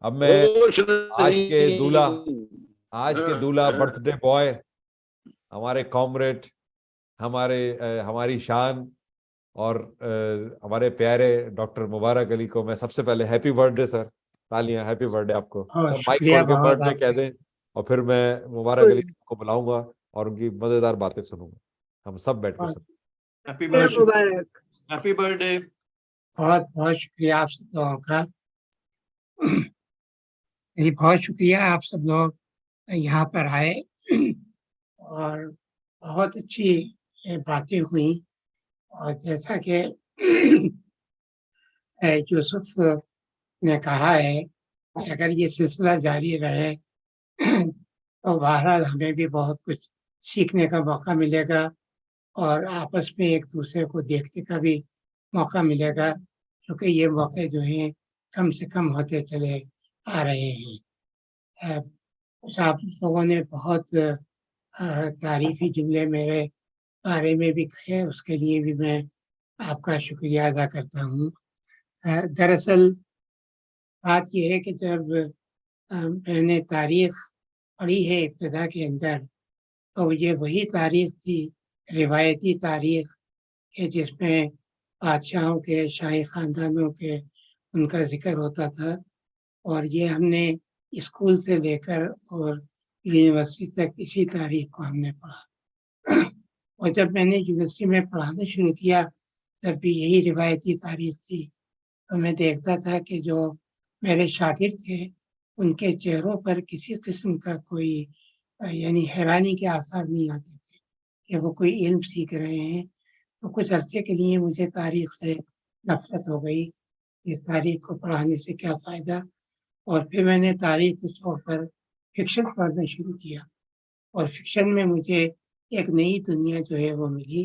اب میں خوش آج کے دولہا برتھ ڈے بوائے، ہمارے کامریڈ، ہماری شان اور ہمارے پیارے ڈاکٹر مبارک علی کو میں سب سے پہلے happy birth day sir, تالیاں، happy birth day آپ کو. سب مائک کھول کے برتھ ڈے کہہ دیں، اور پھر میں مبارک علی کو بلاؤں گا اور ان کی مزیدار باتیں سنوں گا. ہم سب بیٹھ کے سنیں. Happy birth day. بہت بہت شکریہ آپ سب لوگوں کا. بہت شکریہ آپ سب لوگ یہاں پر آئے اور بہت اچھی باتیں ہوئی. اور جیسا کہ یوسف نے کہا ہے کہ اگر یہ سلسلہ جاری رہے تو بہرحال ہمیں بھی بہت کچھ سیکھنے کا موقع ملے گا اور آپس میں ایک دوسرے کو دیکھنے کا بھی موقع ملے گا، کیونکہ یہ موقع جو ہیں کم سے کم ہوتے چلے آ رہے ہیں. آپ لوگوں نے بہت تعریفی جملے میرے بارے میں بھی کہے، اس کے لیے بھی میں آپ کا شکریہ ادا کرتا ہوں. دراصل بات یہ ہے کہ جب میں نے تاریخ پڑھی ہے ابتدا کے اندر، تو یہ وہی تاریخ تھی، روایتی تاریخ، کہ جس میں بادشاہوں کے، شاہی خاندانوں کے ان کا ذکر ہوتا تھا. اور یہ ہم نے اسکول سے لے کر اور یونیورسٹی تک اسی تاریخ کو ہم نے پڑھا. اور جب میں نے یونیورسٹی میں پڑھانا شروع کیا تب بھی یہی روایتی تاریخ تھی. تو میں دیکھتا تھا کہ جو میرے شاگرد تھے ان کے چہروں پر کسی قسم کا کوئی یعنی حیرانی کے آثار نہیں آتے تھے کہ وہ کوئی علم سیکھ رہے ہیں. تو کچھ عرصے کے لیے مجھے تاریخ سے نفرت ہو گئی، اس تاریخ کو پڑھانے سے کیا فائدہ. اور پھر میں نے تاریخ کے طور پر فکشن پڑھنا شروع کیا، اور فکشن میں مجھے ایک نئی دنیا جو ہے وہ ملی.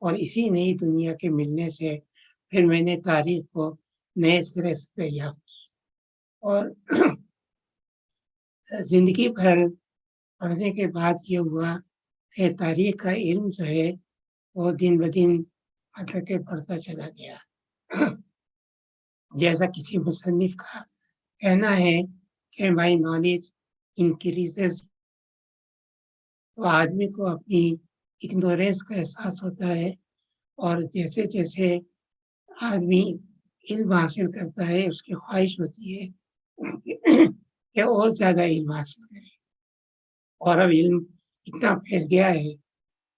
اور اسی نئی دنیا کے ملنے سے پھر میں نے تاریخ کو نئے سرے سے دریافت کیا. اور زندگی بھر پڑھنے کے بعد یہ ہوا کہ تاریخ کا علم جو ہے وہ دن بدن مطلب کہ بڑھتا چلا گیا. جیسا کسی مصنف کا کہنا ہے کہ مائی نالج انکریزز، تو آدمی کو اپنی اگنورینس کا احساس ہوتا ہے، اور جیسے جیسے آدمی علم حاصل کرتا ہے اس کی خواہش ہوتی ہے کہ اور زیادہ علم حاصل کرے. اور اب علم اتنا پھیل گیا ہے،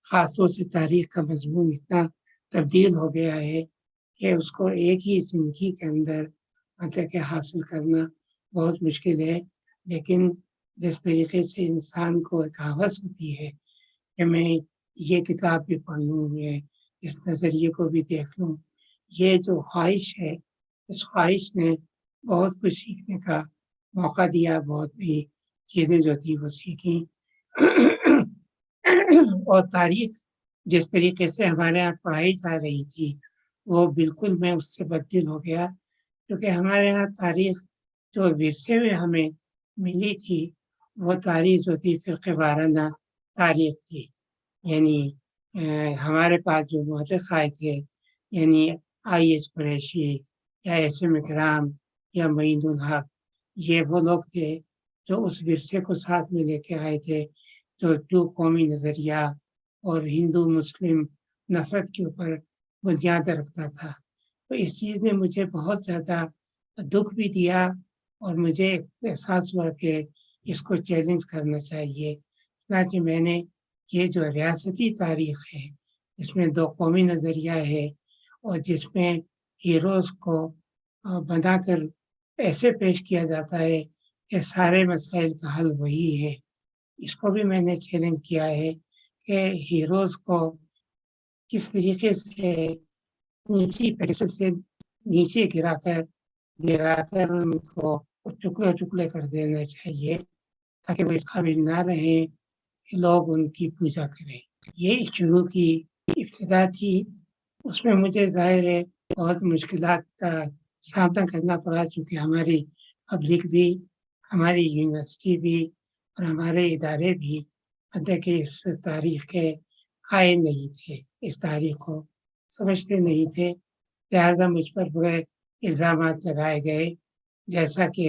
خاص طور سے تاریخ کا مضمون اتنا تبدیل ہو گیا ہے کہ اس کو ایک ہی زندگی کے اندر مطلب کہ حاصل کرنا بہت مشکل ہے. لیکن جس طریقے سے انسان کو ایک ہوس ہوتی ہے کہ میں یہ کتاب بھی پڑھ لوں، میں اس نظریے کو بھی دیکھ لوں، یہ جو خواہش ہے، اس خواہش نے بہت کچھ سیکھنے کا موقع دیا، بہت نئی چیزیں جو تھی وہ سیکھیں. اور تاریخ جس طریقے سے ہمارے یہاں پڑھائی جا رہی تھی وہ بالکل میں اس سے بدل ہو گیا، کیونکہ ہمارے یہاں تاریخ جو ورثے میں ہمیں ملی تھی وہ تاریخ جو تھی فرقہ وارانہ تاریخ تھی. یعنی ہمارے پاس جو مورخ آئے تھے، یعنی IS قریشی یا SM اکرام یا معین الحق، یہ وہ لوگ تھے جو اس ورثے کو ساتھ میں لے کے آئے تھے، جو قومی نظریہ اور ہندو مسلم نفرت کے اوپر بنیاد رکھتا تھا. تو اس چیز نے مجھے بہت زیادہ دکھ بھی دیا، اور مجھے احساس ہوا کہ اس کو چیلنج کرنا چاہیے. چنانچہ میں نے یہ جو ریاستی تاریخ ہے، اس میں 2 قومی نظریہ ہے، اور جس میں ہیروز کو بنا کر ایسے پیش کیا جاتا ہے کہ سارے مسائل کا حل وہی ہے، اس کو بھی میں نے چیلنج کیا ہے کہ ہیروز کو کس طریقے سے اونچی پیڈسٹل سے نیچے گرا کر ان کو ٹکڑے ٹکڑے کر دینا چاہیے، تاکہ وہ اس قابل نہ رہیں کہ لوگ ان کی پوجا کریں. یہ شروع کی ابتدا تھی، اس میں مجھے ظاہر ہے بہت مشکلات کا سامنا کرنا پڑا، چونکہ ہماری پبلک بھی، ہماری یونیورسٹی بھی اور ہمارے ادارے بھی مطلب کہ اس تاریخ کے قائل نہیں تھے، اس تاریخ کو سمجھتے نہیں تھے. لہٰذا مجھ پر بڑے الزامات لگائے گئے، جیسا کہ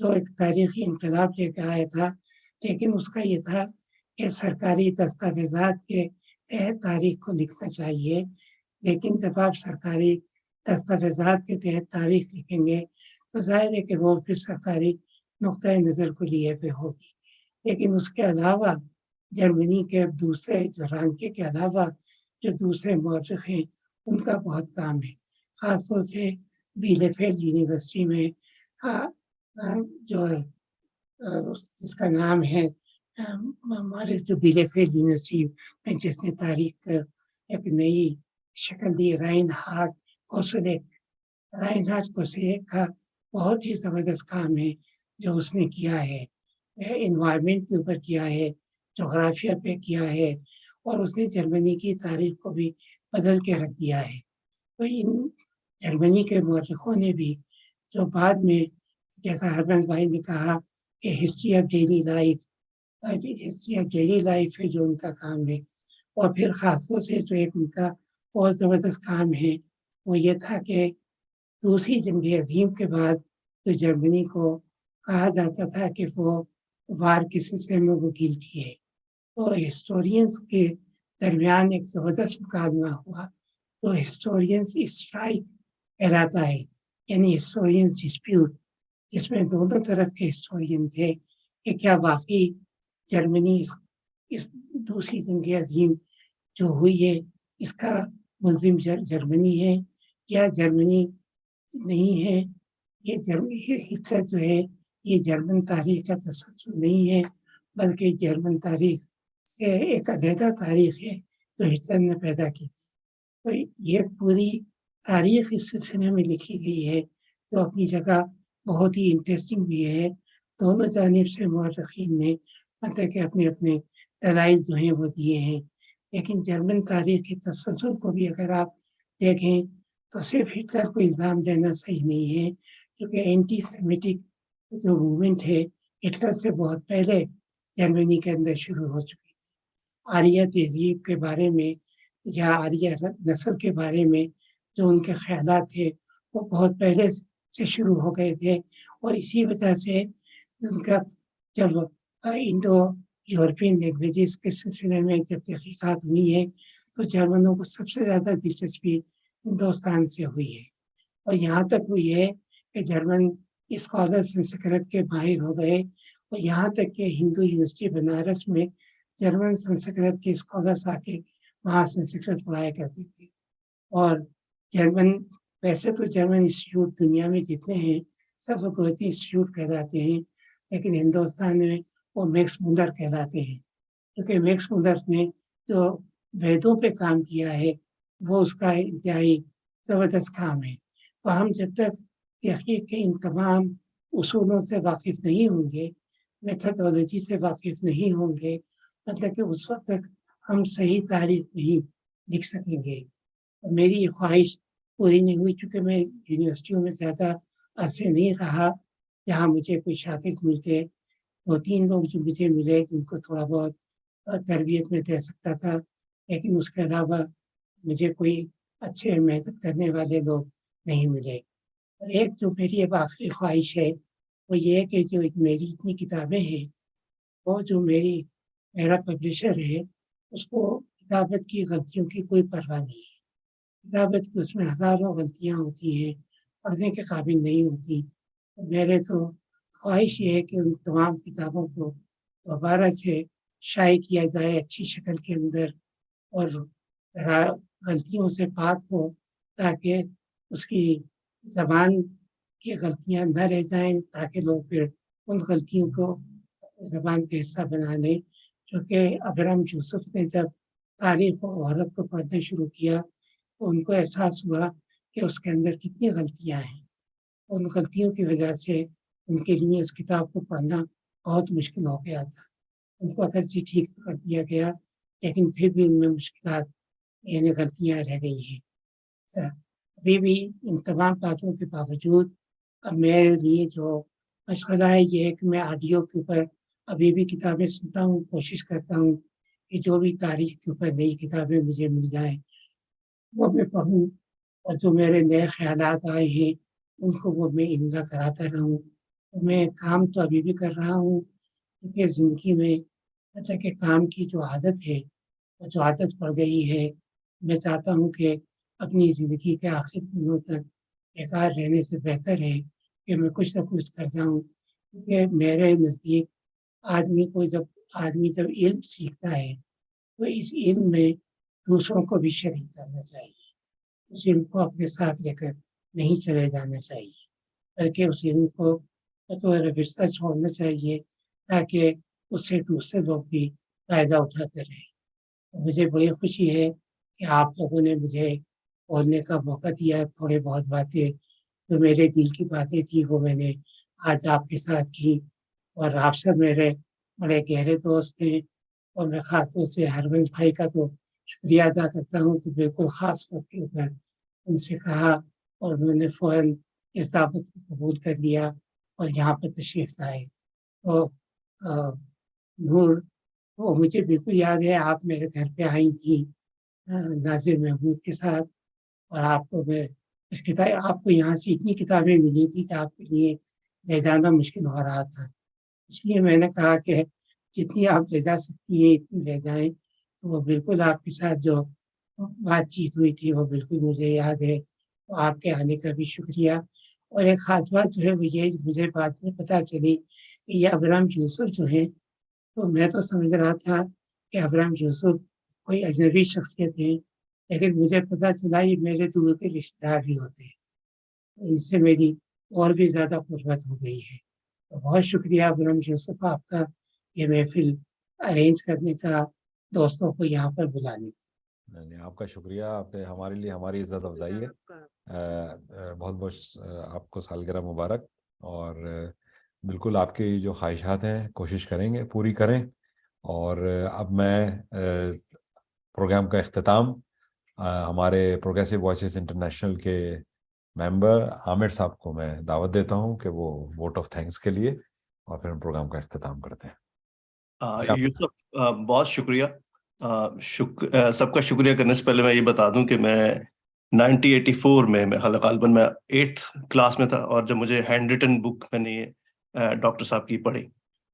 جو ایک تاریخی انقلاب لے کے آیا تھا، لیکن اس کا یہ تھا کہ سرکاری دستاویزات کے تحت تاریخ کو لکھنا چاہیے، لیکن جب آپ سرکاری دستاویزات کے تحت تاریخ لکھیں گے تو ظاہر ہے کہ وہ پھر سرکاری نقطۂ نظر کو لیے ہوئے ہوگی۔ لیکن اس کے علاوہ جرمنی کے دوسرے رانکے کے علاوہ جو دوسرے مورخ ہیں ان کا بہت کام ہے، خاص طور سے بیلےفیلڈ یونیورسٹی میں جو جس کا نام ہے ہمارے جو بیلےفیلڈ یونیورسٹی میں جس نے تاریخ ایک نئی شکل دی، رائن ہارٹ کوسلیک کا بہت ہی زبردست کام ہے جو اس نے کیا ہے، انوائرمنٹ کے اوپر کیا ہے، جغرافیہ پہ کیا ہے، اور اس نے جرمنی کی تاریخ کو بھی بدل کے رکھ دیا ہے۔ تو ان جرمنی کے مورخوں نے بھی جو بعد میں جیسا ہربنس بھائی نے کہا کہ ہسٹری آف ڈیلی لائف ہے جو ان کا کام ہے، اور پھر خاص طور سے جو ایک ان کا بہت زبردست کام ہے وہ یہ تھا کہ دوسری جنگ عظیم کے بعد تو جرمنی کو کہا جاتا تھا کہ وہ وار کے سلسلے میں وہ گلٹی ہے، تو ہسٹورینس کے درمیان ایک زبردست مقابلہ ہوا تو ہسٹورینس اسٹرائک کہلاتا ہے، یعنی ہسٹورینس ڈسپیوٹ، جس میں دونوں طرف کے ہسٹورین تھے کہ کیا واقعی جرمنی اس دوسری جنگ عظیم جو ہوئی ہے اس کا ملزم جرمنی ہے یا جرمنی نہیں ہے۔ یہ ہٹلر جو ہے یہ جرمن تاریخ کا تسلسل نہیں ہے، بلکہ جرمن تاریخ سے ایک علیحدہ تاریخ ہے جو ہٹلر نے پیدا کی تھی۔ تو یہ پوری تاریخ اس سلسلے میں لکھی گئی ہے جو اپنی جگہ بہت ہی انٹرسٹنگ بھی ہے۔ دونوں جانب سے مورخین نے مطلب کہ اپنے اپنے دلائل جو ہیں وہ دیے ہیں، لیکن جرمن تاریخ کے تسلسل کو بھی اگر آپ دیکھیں تو صرف ہٹلر کو الزام دینا صحیح نہیں ہے، کیونکہ اینٹی سیمیٹک جو موومنٹ ہے ہٹلر سے بہت پہلے جرمنی کے اندر شروع ہو چکی تھی۔ آریہ تہذیب کے بارے میں یا آریہ نسل کے بارے میں جو ان کے خیالات تھے وہ بہت پہلے سے شروع ہو گئے تھے، اور اسی وجہ سے ان کا جب انڈو یورپین لینگویجز کے سلسلے میں جب تحقیقات ہوئی ہیں تو جرمنوں کو سب سے زیادہ دلچسپی ہندوستان سے ہوئی ہے، اور یہاں تک ہوئی ہے کہ جرمن اسکالر سنسکرت کے ماہر ہو گئے، اور یہاں تک کہ ہندو یونیورسٹی بنارس میں جرمن سنسکرت کے اسکالرس آ کے وہاں سنسکرت پڑھایا کرتے تھے۔ اور جرمن ویسے تو جرمن انسٹیٹیوٹ دنیا میں جتنے ہیں سب وہ گوتھی انسٹیٹیوٹ کہلاتے ہیں، لیکن ہندوستان میں وہ میکس مولر کہلاتے ہیں، کیونکہ میکس مولر نے جو ویدوں پہ کام کیا ہے وہ اس کا انتہائی زبردست کام ہے۔ تو ہم جب تک تحقیق کے ان تمام اصولوں سے واقف نہیں ہوں گے، میتھڈولوجی سے واقف نہیں ہوں گے، مطلب کہ اس وقت تک ہم صحیح تاریخ نہیں لکھ سکیں گے۔ میری یہ خواہش پوری نہیں ہوئی چونکہ میں یونیورسٹیوں میں زیادہ عرصے نہیں رہا جہاں مجھے کوئی شاگرد ملتے، 2-3 لوگ جو مجھے ملے جن کو تھوڑا بہت تربیت میں دے سکتا تھا، لیکن اس کے علاوہ مجھے کوئی اچھے محنت کرنے والے لوگ نہیں ملے۔ اور ایک جو میری اب آخری خواہش ہے وہ یہ ہے کہ جو میری اتنی کتابیں ہیں وہ جو میرا پبلشر ہے اس کو کتابت کی غلطیوں کی کوئی پرواہ نہیں ہے۔ کتابت کی اس میں ہزاروں غلطیاں ہوتی ہیں، پڑھنے کے قابل نہیں ہوتی۔ میرے تو خواہش یہ ہے کہ ان تمام کتابوں کو دوبارہ سے شائع کیا جائے اچھی شکل کے اندر، اور غلطیوں سے پاک ہو تاکہ اس کی زبان کی غلطیاں نہ رہ جائیں، تاکہ لوگ پھر ان غلطیوں کو زبان کا حصہ بنا لیں۔ کیونکہ ابرام یوسف نے جب تاریخ و عورت کو پڑھنا شروع کیا تو ان کو احساس ہوا کہ اس کے اندر کتنی غلطیاں ہیں، ان غلطیوں کی وجہ سے ان کے لیے اس کتاب کو پڑھنا بہت مشکل ہو گیا تھا۔ ان کو اگرچہ ٹھیک کر دیا گیا لیکن پھر بھی ان میں مشکلات یعنی غلطیاں رہ گئی ہیں۔ ابھی بھی ان تمام باتوں کے باوجود اب میرے لیے جو مشغلہ ہے یہ ہے کہ میں آڈیو کے اوپر ابھی بھی کتابیں سنتا ہوں، کوشش کرتا ہوں کہ جو بھی تاریخ کے اوپر نئی کتابیں مجھے مل جائیں وہ میں پڑھوں، اور جو میرے نئے خیالات آئے ہیں ان کو وہ میں املا کراتا رہوں، میں کام تو ابھی بھی کر رہا ہوں، کیونکہ زندگی میں مطلب کہ کام کی جو عادت ہے، جو عادت پڑ گئی ہے، میں چاہتا ہوں کہ اپنی زندگی کے آخر دنوں تک بیکار رہنے سے بہتر ہے کہ میں کچھ نہ کچھ کر جاؤں، کیونکہ میرے نزدیک آدمی جب علم سیکھتا ہے تو اس علم میں دوسروں کو بھی شریک کرنا چاہیے، اس علم کو اپنے ساتھ لے کر نہیں چلے جانا چاہیے، بلکہ اس علم کو بطور ورثہ چھوڑنا چاہیے تاکہ اس سے دوسرے لوگ بھی فائدہ اٹھاتے رہیں۔ مجھے بڑی خوشی ہے کہ آپ لوگوں نے مجھے بولنے کا موقع دیا، تھوڑے بہت باتیں جو میرے دل کی باتیں تھیں وہ میں نے آج آپ کے ساتھ کی، اور آپ سب میرے بڑے گہرے دوست ہیں، اور میں خاص طور سے ہربنس بھائی کا تو شکریہ ادا کرتا ہوں کہ بالکل خاص طور کے اوپر ان سے کہا اور انہوں نے فوراً اس دعوت کو قبول کر لیا اور یہاں پر تشریف لائے۔ تو نور، وہ مجھے بالکل یاد ہے آپ میرے گھر پہ آئی تھیں ناظر محمود کے ساتھ، اور آپ کو میں آپ کو یہاں سے اتنی کتابیں ملی تھی کہ آپ کے لیے لے جانا مشکل ہو رہا تھا، اس لیے میں نے کہا کہ جتنی آپ لے جا سکتی ہیں اتنی لے جائیں۔ تو وہ بالکل آپ کے ساتھ جو بات چیت ہوئی تھی وہ بالکل مجھے یاد ہے، تو آپ کے آنے کا بھی شکریہ۔ اور ایک خاص بات جو ہے وہ یہ مجھے بعد میں پتہ چلی کہ یہ ابرام یوسف جو ہیں، تو میں تو سمجھ رہا تھا کہ ابرام یوسف کوئی اجنبی شخصیت ہے، لیکن مجھے پتہ چلا یہ میرے دور کے رشتے دار بھی ہوتے ہیں، ان سے میری اور بھی زیادہ قربت ہو گئی ہے۔ تو بہت شکریہ ابرام یوسف آپ کا یہ محفل ارینج کرنے کا، دوستوں کو یہاں پر بلانے کا۔ نہیں، آپ کا شکریہ، آپ نے ہمارے لیے ہماری عزت افزائی ہے۔ بہت بہت آپ کو سالگرہ مبارک، اور بالکل آپ کی جو خواہشات ہیں کوشش کریں گے پوری کریں۔ اور اب میں پروگرام کا اختتام ہمارے پروگریسو وائسز انٹرنیشنل کے ممبر عامر صاحب کو میں دعوت دیتا ہوں کہ وہ ووٹ آف تھینکس کے لیے، اور پھر ہم پروگرام کا اختتام کرتے ہیں۔ یوسف بہت شکریہ۔ سب کا شکریہ کرنے سے پہلے میں یہ بتا دوں کہ میں 1984 میں غالباً میں 8th کلاس میں تھا، اور جب مجھے ہینڈ ریٹن بک میں نے ڈاکٹر صاحب کی پڑھی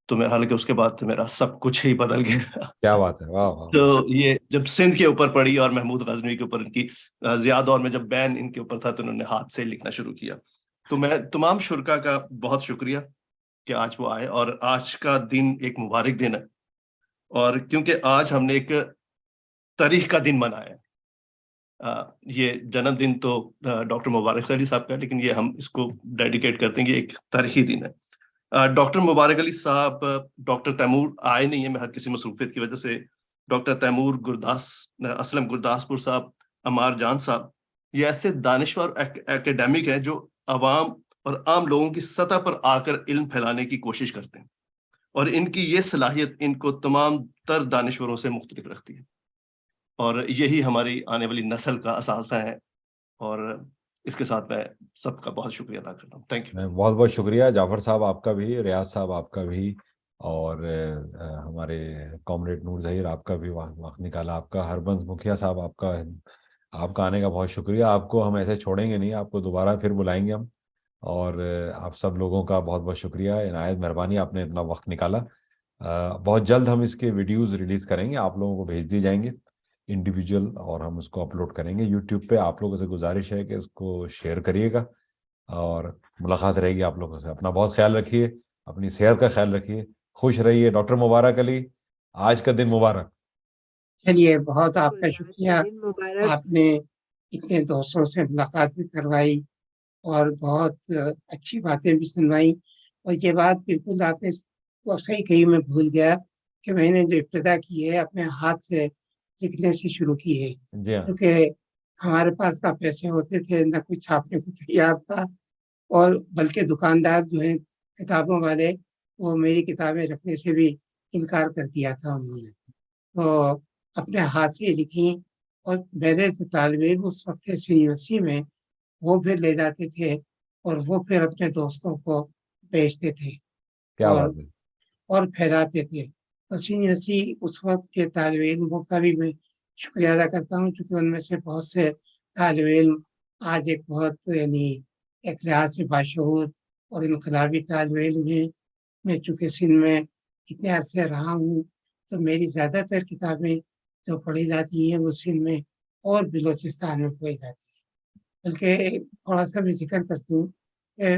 تو میں حالانکہ اس کے بعد میرا سب کچھ ہی بدل گیا۔ کیا بات ہے، واہ واہ۔ تو یہ جب سندھ کے اوپر پڑھی اور محمود غزنوی کے اوپر، ان کی زیادہ دور میں جب بین ان کے اوپر تھا تو انہوں نے ہاتھ سے لکھنا شروع کیا۔ تو میں تمام شرکا کا بہت شکریہ کہ آج وہ آئے، اور آج کا دن ایک مبارک دن ہے، اور کیونکہ آج ہم نے ایک تاریخ کا دن منایا۔ یہ جنم دن تو ڈاکٹر مبارک علی صاحب کا، لیکن یہ ہم اس کو ڈیڈیکیٹ کرتے ہیں کہ ایک تاریخی دن ہے۔ ڈاکٹر مبارک علی صاحب، ڈاکٹر تیمور آئے نہیں ہیں، میں ہر کسی مصروفیت کی وجہ سے، ڈاکٹر تیمور اسلم گرداسپور صاحب، عمار جان صاحب، یہ ایسے دانشور اکیڈیمک ہیں جو عوام اور عام لوگوں کی سطح پر آ کر علم پھیلانے کی کوشش کرتے ہیں، اور ان کی یہ صلاحیت ان کو تمام تر دانشوروں سے مختلف رکھتی ہے، اور یہی ہماری آنے والی نسل کا اثاثہ ہے۔ اور اس کے ساتھ میں سب کا بہت شکریہ ادا کرتا ہوں۔ Thank you. بہت بہت شکریہ جعفر صاحب آپ کا بھی، ریاض صاحب آپ کا بھی، اور ہمارے کامریڈ نور ظہیر آپ کا بھی وقت نکالا، آپ کا ہربنس مکھیا صاحب آپ کا آنے کا بہت شکریہ۔ آپ کو ہم ایسے چھوڑیں گے نہیں، آپ کو دوبارہ پھر بلائیں گے ہم، اور آپ سب لوگوں کا بہت بہت شکریہ، عنایت مہربانی، آپ نے اتنا وقت نکالا۔ بہت جلد ہم اس کے ویڈیوز ریلیز کریں گے، آپ لوگوں کو بھیج دی جائیں گے انڈیویجول، اور ہم اس کو اپلوڈ کریں گے یوٹیوب پہ۔ آپ لوگوں سے گزارش ہے کہ اس کو شیئر کریے گا، اور ملاقات رہے گی آپ لوگوں سے۔ اپنا بہت خیال رکھیے، اپنی صحت کا خیال رکھیے، خوش رہیے۔ ڈاکٹر مبارک علی، آج کا دن مبارک۔ چلیے، بہت آپ کا شکریہ، آپ نے اتنے دوستوں سے ملاقات بھی کروائی اور بہت اچھی باتیں بھی سنوائی، اور یہ بات بالکل آپ نے صحیح کہی، میں بھول گیا کہ میں نے جو ابتدا کی ہے اپنے ہاتھ سے لکھنے سے شروع کی ہے، جی ہاں، کیونکہ ہمارے پاس نہ پیسے ہوتے تھے نہ کچھ چھاپنے کو تیار تھا، اور بلکہ دکاندار جو ہیں کتابوں والے وہ میری کتابیں رکھنے سے بھی انکار کر دیا تھا انہوں نے، تو اپنے ہاتھ سے لکھی، اور میرے جو طالب علم اس وقت یونیورسٹی میں وہ پھر لے جاتے تھے اور وہ پھر اپنے دوستوں کو بیچتے تھے کیا اور بات ہے۔ اور پھیلاتے تھے۔ تو یونیورسٹی اس وقت کے طالب علموں کا بھی میں شکریہ ادا کرتا ہوں، چونکہ ان میں سے بہت سے طالب علم آج ایک بہت ایک لحاظ سے باشعور اور انقلابی طالب علم ہیں. میں چونکہ سندھ میں اتنے عرصے رہا ہوں تو میری زیادہ تر کتابیں جو پڑھی جاتی ہیں وہ سندھ میں اور بلوچستان میں پڑھی جاتی ہیں. بلکہ تھوڑا سا میں ذکر کرتی ہوں کہ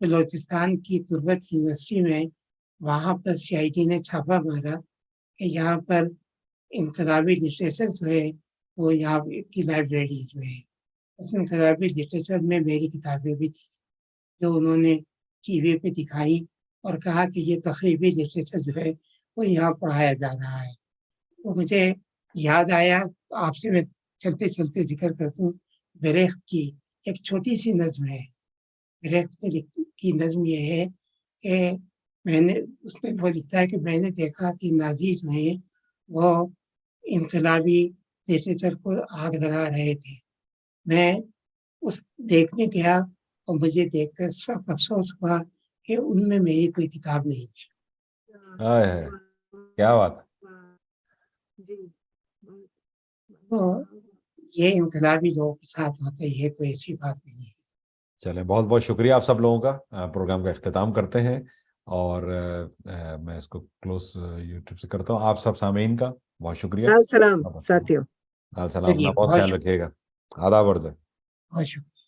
بلوچستان کی تربت یونیورسٹی میں وہاں پر CID نے چھاپا مارا کہ یہاں پر انقلابی لٹریچر جو ہے وہ یہاں کی لائبریریز میں ہے. اس انقلابی لٹریچر میں میری کتابیں بھی تھیں جو انہوں نے ٹی وی پہ دکھائی اور کہا کہ یہ تقریبی لٹریچر جو ہے وہ یہاں پڑھایا جا رہا ہے. تو مجھے یاد آیا آپ سے میں چلتے چلتے ذکر کرتا ہوں. بریخت کی ایک چھوٹی سی نظم ہے. بریخت کی نظم یہ ہے کہ میں نے اس میں وہ لکھتا ہے کہ میں نے دیکھا کہ نازی جو ہیں وہ انقلابی لٹریچر کو آگ لگا رہے تھے. میں اس دیکھنے گیا اور مجھے دیکھ کر سخت افسوس ہوا کہ ان میں میری کوئی کتاب نہیں تھی. کیا بات ہے. تو یہ انقلابی لوگوں کے ساتھ ہوتا ہے, یہ کوئی ایسی بات نہیں ہے. چلیں, بہت بہت شکریہ آپ سب لوگوں کا. پروگرام کا اختتام کرتے ہیں اور میں اس کو کلوز یوٹیوب سے کرتا ہوں. آپ سب سامعین کا بہت شکریہ. السلام ساتھیوں. السلام. اپنا بہت خیال رکھیے گا. آداب عرض ہے. بہت شکریہ.